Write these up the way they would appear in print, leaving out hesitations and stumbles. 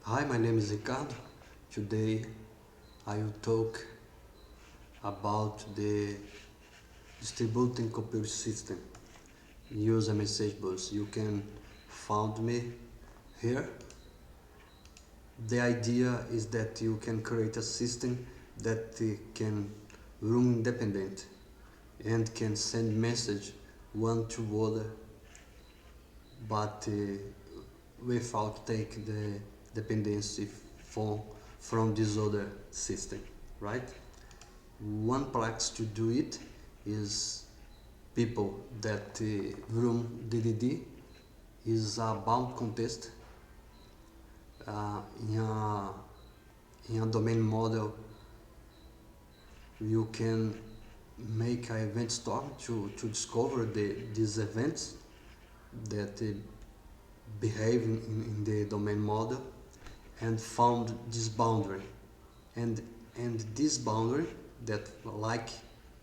Hi, my name is Ricardo. Today I will talk about the distributing computer system. Use a message bus. You can find me here. The idea is that you can create a system that can run independent and can send message one to other, but without take the dependency from this other system, right? One practice to do it is people that run DDD is a bound contest in a domain model. You can make an event store to discover these events that behave in the domain model and found this boundary, and this boundary that like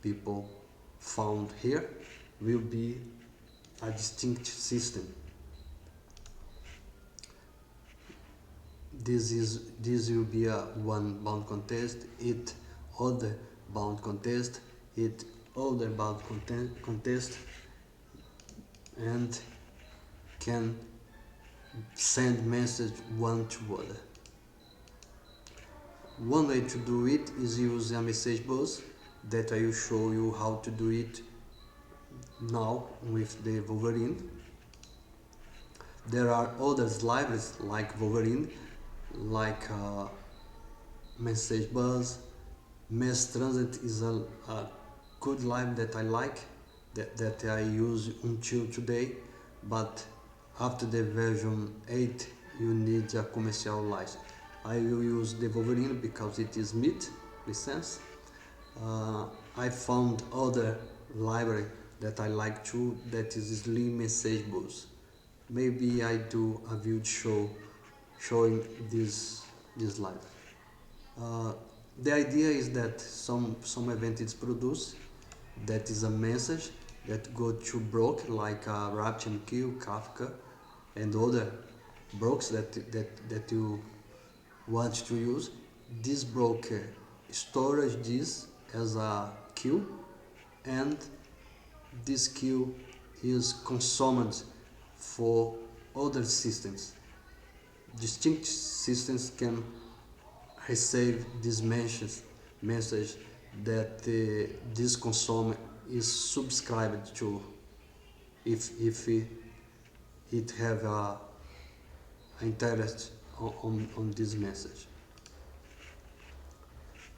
people found here will be a distinct system. This will be a one bound contest, it other bound contest, it other bound contest, and can send message one to other. One way to do it is use a message bus that I will show you how to do it now with the Wolverine. There are other libraries like Wolverine, like message bus. MassTransit is a good library that I like, that I use until today, but after the version 8 you need a commercial license. I will use the Wolverine because it is MIT license. I found other library that I like too, that is Slim Message Bus. Maybe I do a video showing this library. The idea is that some event is produced that is a message that go to broker like RabbitMQ, Kafka, and other brokers that you want to use. This broker stores this as a queue, and this queue is consumed for other systems. Distinct systems can receive this message that this consumer is subscribed to, if it have a interest on this message.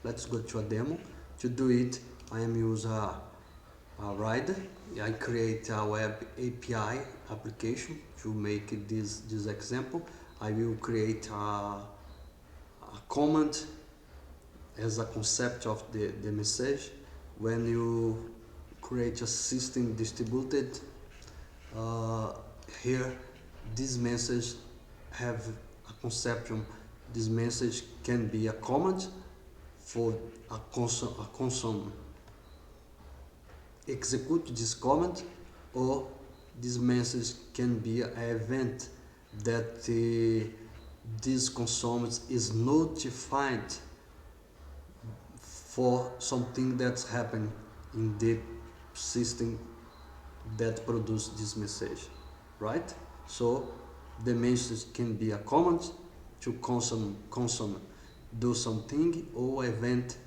Let's go to a demo. To do it, I am use a rider. I create a web API application to make this example. I will create a command as a concept of the message. When you create a system distributed, here this message have a conception. This message can be a command for a console execute this command, or this message can be an event that this consumer is notified for something that's happened in the system that produced this message, right? So the message can be a command to consumer do something, or event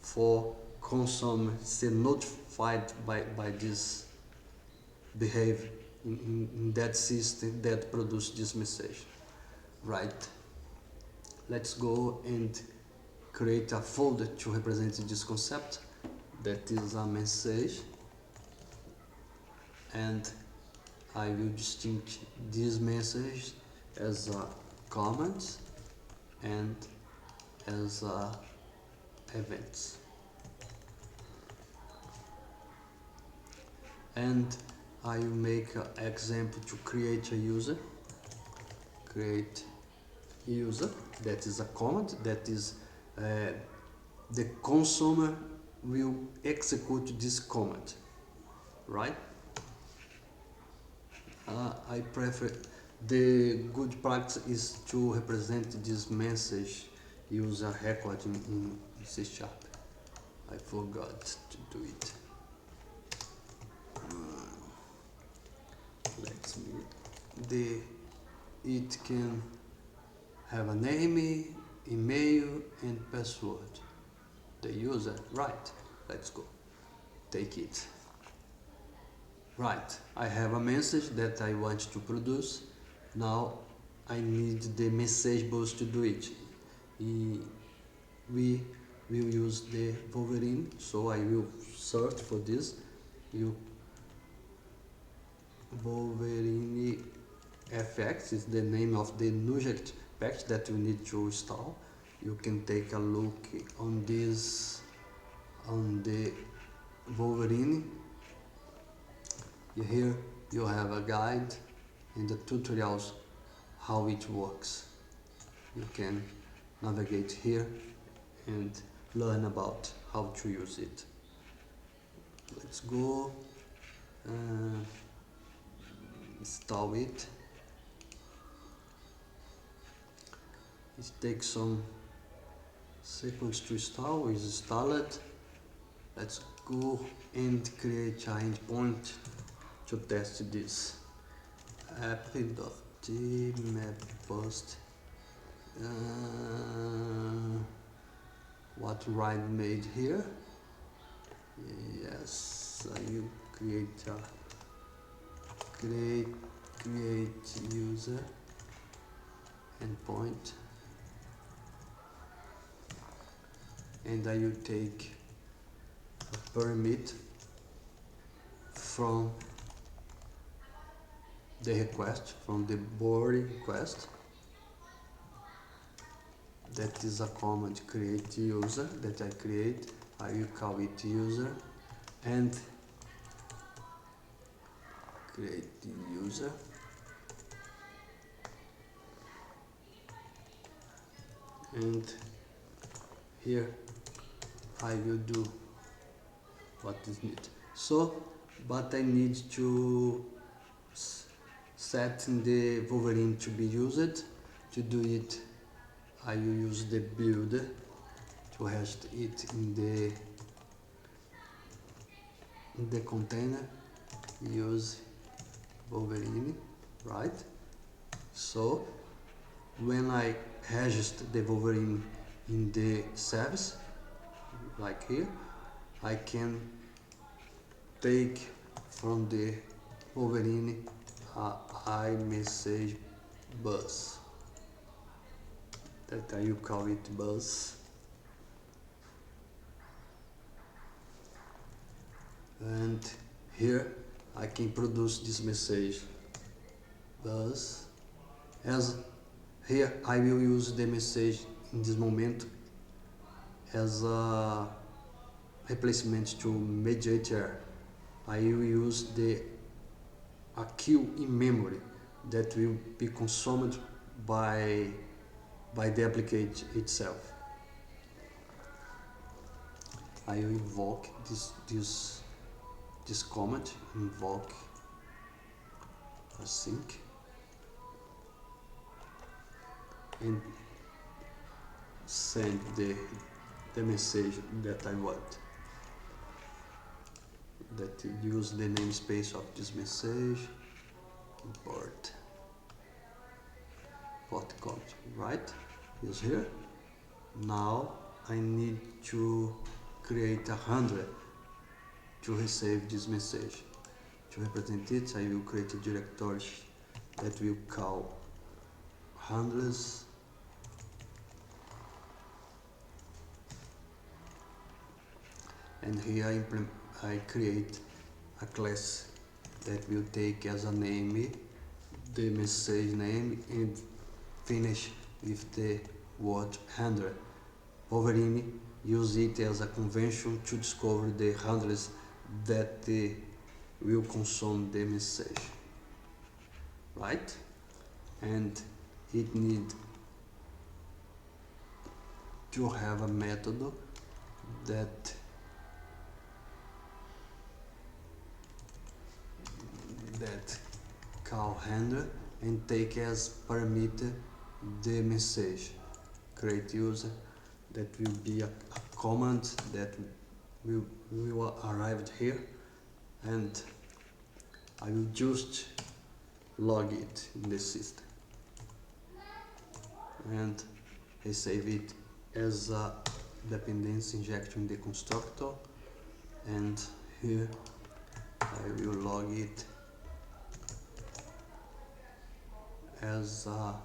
for consumer say notified by this behavior in that system that produced this message, right? Let's go and create a folder to represent this concept. That is a message, and I will distinguish this message as a comment and as events. And I will make an example to create a user. Create user, that is a command, that is the consumer will execute this command, right? I prefer The good practice is to represent this message use a record in C#. I forgot to do it. Let's see. It can have a name, email, and password. The user, right? Let's go. Take it. Right, I have a message that I want to produce. Now I need the message bus to do it. We will use the Wolverine, so I will search for this. Wolverine FX is the name of the NuGet package that you need to install. You can take a look on this on the Wolverine. Here you have a guide and the tutorials how it works. You can navigate here and learn about how to use it. Let's go install it. It takes some seconds to install. It's installed. Let's go and create an endpoint to test this. app.mappost. What Ryan made here? Yes, I will create user endpoint, and I will take a permit from the request, from the body request. That is a command create user that I create. I will call it user and create the user. And here I will do what is needed. So, but I need to set the Wolverine to be used. To do it, I will use the build to host it in the container. Use Wolverine, right? So when I register the Wolverine in the service, like here, I can take from the Wolverine a iMessage bus. That I will call it bus. And here I can produce this message bus. As here I will use the message in this moment as a replacement to MediatR. I will use a queue in memory that will be consumed by the application itself. I will invoke this command, invoke async, and send the message that I want. That use the namespace of this message, import port code, right? Is here. Now I need to create 100 to receive this message. To represent it, I will create a directory that will call hundreds. And here I create a class that will take as a name the message name and finish with the word 100. Wolverine use it as a convention to discover the hundreds that will consume the message, right? And it need to have a method that call handler and take as parameter the message create user. That will be a command that will arrive here, and I will just log it in the system and I save it as a dependency injection in the constructor, and here I will log it as a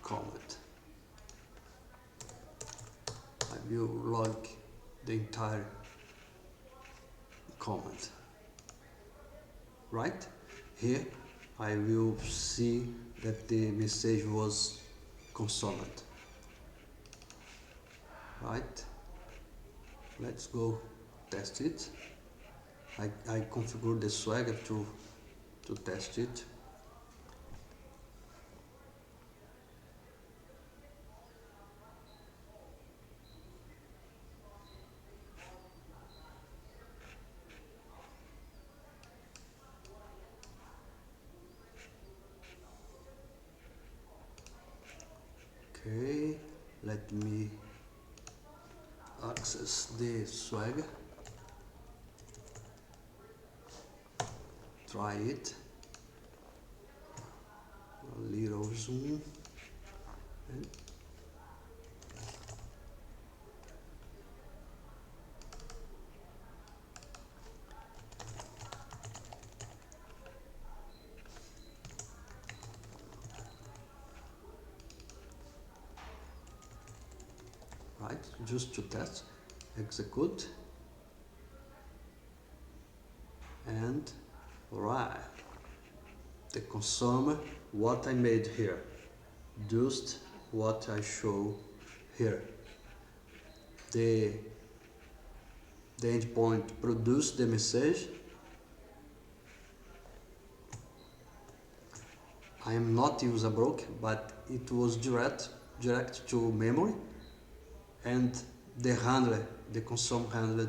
comment. I will log the entire comment. Right here I will see that the message was consumed. Right, let's go test it. I configured the Swagger to test it. Okay, let me access the Swagger. Try it. A little zoom. And right, just to test, execute, and right, the consumer, what I made here, just what I show here. The endpoint produced the message. I am not user broke, but it was direct to memory, and the handler, the consume handler,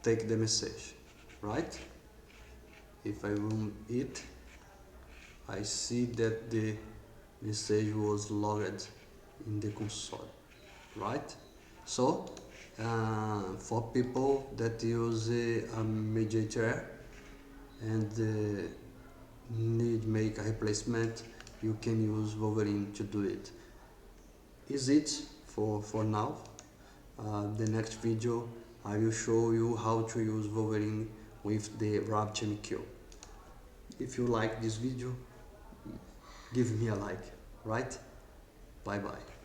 take the message, right? If I run it, I see that the message was logged in the console, right? So for people that use a MediatR and need make a replacement, you can use Wolverine to do it. Is it for now. The next video I will show you how to use Wolverine with the RabbitMQ. If you like this video, give me a like, right? Bye bye.